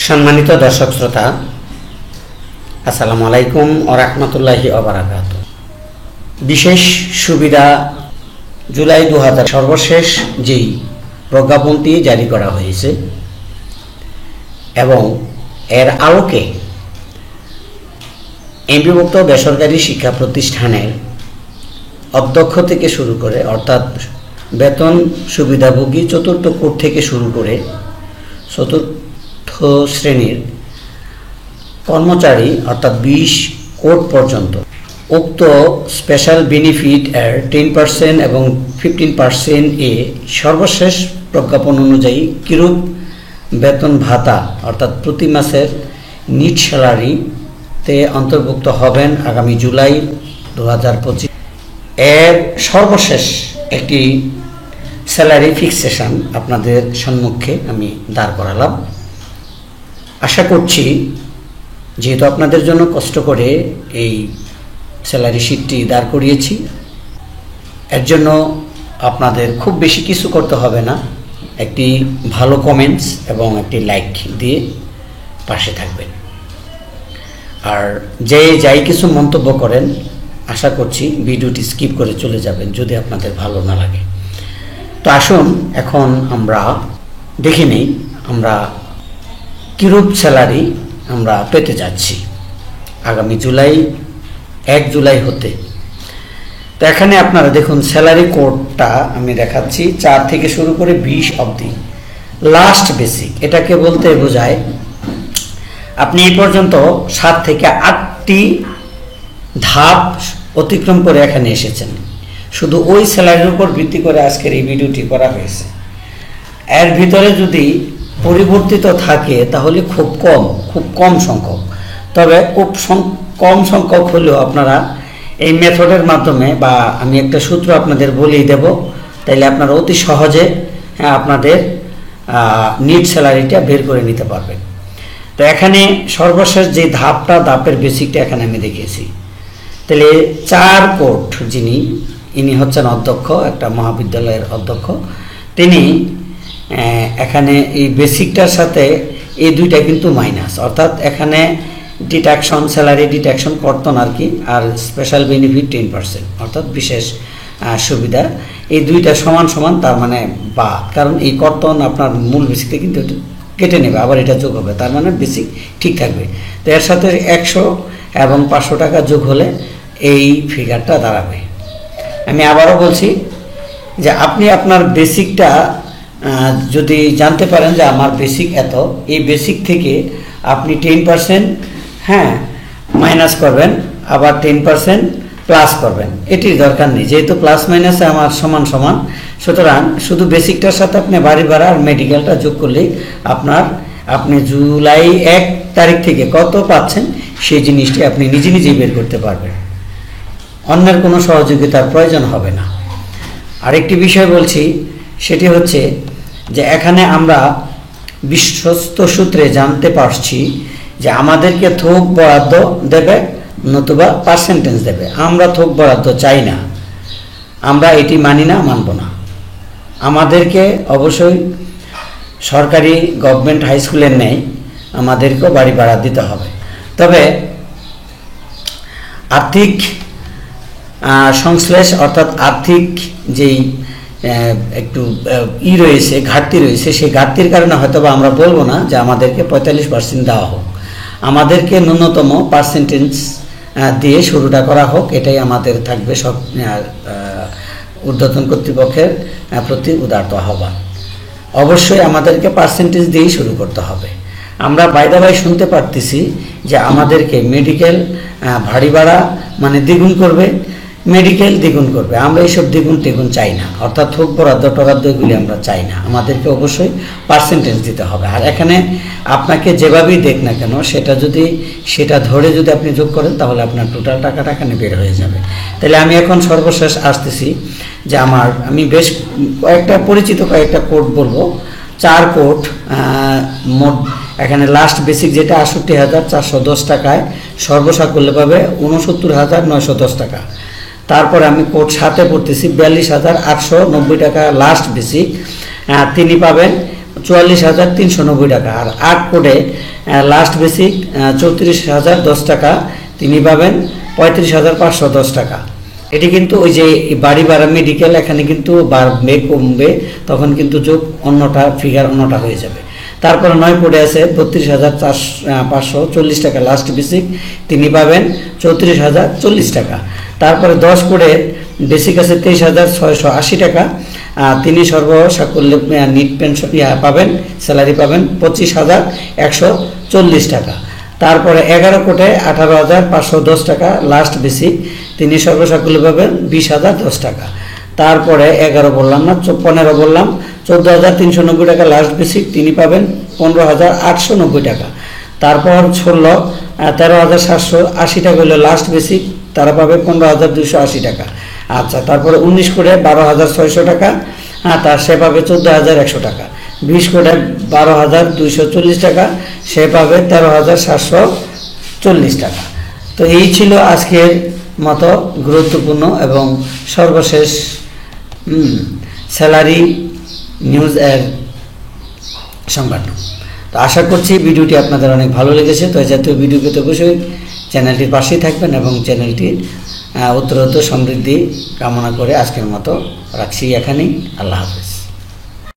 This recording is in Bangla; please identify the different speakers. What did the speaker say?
Speaker 1: সম্মানিত দর্শক শ্রোতা, আসসালামু আলাইকুম ওয়া রাহমাতুল্লাহি ওয়া বারাকাতুহু। বিশেষ সুবিধা জুলাই 2000 সর্বশেষ যেই প্রজ্ঞাপনটি জারি করা হয়েছে এবং এর আলোকে এমপিভুক্ত বেসরকারি শিক্ষা প্রতিষ্ঠানের অধ্যক্ষ থেকে শুরু করে অর্থাৎ বেতন সুবিধাভোগী চতুর্থ কোড থেকে শুরু করে চতুর্থ শ্রেণীর কর্মচারী অর্থাৎ 20 কোড পর্যন্ত উক্ত স্পেশাল বেনিফিট এর 10% এবং 15% এ সর্বশেষ প্রজ্ঞাপন অনুযায়ী কিরূপ বেতন ভাতা অর্থাৎ প্রতি মাসের নিট স্যালারিতে অন্তর্ভুক্ত হবেন আগামী জুলাই 2025 এর সর্বশেষ একটি স্যালারি ফিক্সেশন আপনাদের সম্মুখে আমি দাঁড় করালাম। আশা করছি যেহেতু আপনাদের জন্য কষ্ট করে এই স্যালারি শিটটি দাঁড় করিয়েছি, এর জন্য আপনাদের খুব বেশি কিছু করতে হবে না। একটি ভালো কমেন্টস এবং একটি লাইক দিয়ে পাশে থাকবেন। আর যাই কিছু মন্তব্য করেন আশা করছি ভিডিওটি স্কিপ করে চলে যাবেন যদি আপনাদের ভালো না লাগে। তো আসুন এখন আমরা দেখে নেই আমরা কিরূপ স্যালারি আমরা পেতে যাচ্ছি আগামী 1 জুলাই হতে। তো এখানে আপনারা দেখুন স্যালারি কোডটা আমি দেখাচ্ছি 4 থেকে শুরু করে 20 অবধি লাস্ট বেসিক। এটাকে বলতে বোঝায় আপনি এই পর্যন্ত 7 থেকে 8টি ধাপ অতিক্রম করে এখানে এসেছেন। শুধু ওই স্যালারির উপর ভিত্তি করে আজকের এই ভিডিওটি করা হয়েছে। এর ভিতরে যদি পরিবর্তিত থাকে তাহলে খুব কম সংখ্যক, তবে খুব কম সংখ্যক হলেও আপনারা এই মেথডের মাধ্যমে বা আমি একটা সূত্র আপনাদের বলেই দেব, তাইলে আপনারা অতি সহজে আপনাদের নিট স্যালারিটা বের করে নিতে পারবেন। তো এখানে সর্বশেষ যে ধাপের বেসিকটা এখানে আমি দেখিয়েছি। তাহলে 4 কোড ইনি হচ্ছেন অধ্যক্ষ, একটা মহাবিদ্যালয়ের অধ্যক্ষ। তিনি এখানে এই বেসিকটার সাথে এই দুইটা কিন্তু মাইনাস, অর্থাৎ এখানে ডিডাকশন স্যালারি ডিডাকশন কর্তন আর কি, আর স্পেশাল বেনিফিট 10% অর্থাৎ বিশেষ সুবিধা, এই দুইটা সমান তার মানে বাদ, কারণ এই কর্তন আপনার মূল বেসিকটা কিন্তু কেটে নেবে, আবার এটা যোগ হবে, তার মানে বেসিক ঠিক থাকবে। তো এর সাথে 100 এবং 500 টাকা যোগ হলে এই ফিগারটা দাঁড়াবে। আমি আবারও বলছি যে আপনি আপনার বেসিকটা যদি জানতে পারেন যে আমার বেসিক এত, এই বেসিক থেকে আপনি 10% মাইনাস করবেন, আবার 10% প্লাস করবেন, এটির দরকার নেই, যেহেতু প্লাস মাইনাসে আমার সমান। সুতরাং শুধু বেসিকটার সাথে আপনি বাড়ি ভাড়া আর মেডিকেলটা যোগ করলেই আপনি জুলাই 1 তারিখ থেকে কত পাচ্ছেন সেই জিনিসটি আপনি নিজেই বের করতে পারবেন। অন্যের কোনো সহযোগিতার প্রয়োজন হবে না। আরেকটি বিষয় বলছি, সেটি হচ্ছে যে এখানে আমরা বিশ্বস্ত সূত্রে জানতে পারছি যে আমাদেরকে থোক বরাদ্দ দেবে নতুবা পার্সেন্টেজ দেবে। আমরা থোক বরাদ্দ চাই না, আমরা এটি মানি না, মানব না। আমাদেরকে অবশ্যই সরকারি গভর্নমেন্ট হাই স্কুলের নেই আমাদেরকেও বাড়ি ভাড়া দিতে হবে। তবে আর্থিক সংশ্লেষ অর্থাৎ আর্থিক যেই একটু রয়েছে, ঘাটতি রয়েছে, সেই ঘাটতির কারণে হয়তো বা আমরা বলবো না যে আমাদেরকে 45% দেওয়া হোক, আমাদেরকে ন্যূনতম পার্সেন্টেজ দিয়ে শুরুটা করা হোক, এটাই আমাদের থাকবে সব ঊর্ধ্বতন কর্তৃপক্ষের প্রতি উদারতা আহ্বান। অবশ্যই আমাদেরকে পার্সেন্টেজ দিয়েই শুরু করতে হবে। আমরা বাইরে শুনতে পারতেছি যে আমাদেরকে মেডিকেল ভাড়ি ভাড়া মানে দ্বিগুণ করবে, মেডিকেল দ্বিগুণ করবে। আমরা এইসব দ্বিগুণ চাই না, অর্থাৎ থোক বরাদ্দ টরাদ্দ এগুলি আমরা চাই না। আমাদেরকে অবশ্যই পার্সেন্টেজ দিতে হবে। আর এখানে আপনাকে যেভাবেই দেখ না কেন সেটা ধরে যদি আপনি যোগ করেন তাহলে আপনার টোটাল টাকাটা এখানে বের হয়ে যাবে। তাহলে আমি এখন সর্বশেষ আসতেছি যে আমি বেশ পরিচিত কয়েকটা কোড বলবো। 4 কোড মোট এখানে লাস্ট বেসিক যেটা ৬৮,৪১০ টাকায় সর্বসাকুল্যে পাবে ৬৯,৯১০ টাকা। তারপরে আমি কোড 7 পড়তেছি ৪২,৮৯০ টাকা লাস্ট বেসিক, তিনি পাবেন 44,390 টাকা। আর 8 কোডে লাস্ট বেসিক 34,010 টাকা, তিনি পাবেন 35,510 টাকা। এটি কিন্তু ওই যে বাড়ি ভাড়া মেডিকেল, এখানে কিন্তু বাড়বে কমবে, তখন কিন্তু যোগ অন্যটা ফিগার অন্যটা হয়ে যাবে। তারপরে 9 কোডে আছে 32,540 টাকা লাস্ট বেসিক, তিনি পাবেন 34,040 টাকা। তারপরে 10 কোডে বেসিক আছে 23,680 টাকা, তিনি সর্বসাকুল্যে নিট পেনশন পাবেন, স্যালারি পাবেন 25,140 টাকা। তারপরে 11 কোটে 18,510 টাকা লাস্ট বেসিক, তিনি সর্বসাকুল্যে পাবেন 20,010 টাকা। তারপরে 11 বললাম না, 15 বললাম 14,390 টাকা লাস্ট বেসিক, তিনি পাবেন 15,890 টাকা। তারপর 16 13,780 টাকা হলো লাস্ট বেসিক, তারা পাবে 15,280 টাকা। আচ্ছা, তারপরে 19 কোটে 12,600 টাকা, তার সে পাবে 14,100 টাকা। 20 কোটে 12,240 টাকা, সে পাবে 13,740 টাকা। তো এই ছিল আজকের মতো গুরুত্বপূর্ণ এবং সর্বশেষ স্যালারি নিউজ এর সংবাদ। তো আশা করছি ভিডিওটি আপনাদের অনেক ভালো লেগেছে। তো এই জাতীয় ভিডিও পেতে অবশ্যই চ্যানেলটির পাশেই থাকবেন এবং চ্যানেলটির উত্তরোত্তর সমৃদ্ধি কামনা করে আজকের মতো রাখছি এখানেই। আল্লাহ হাফেজ।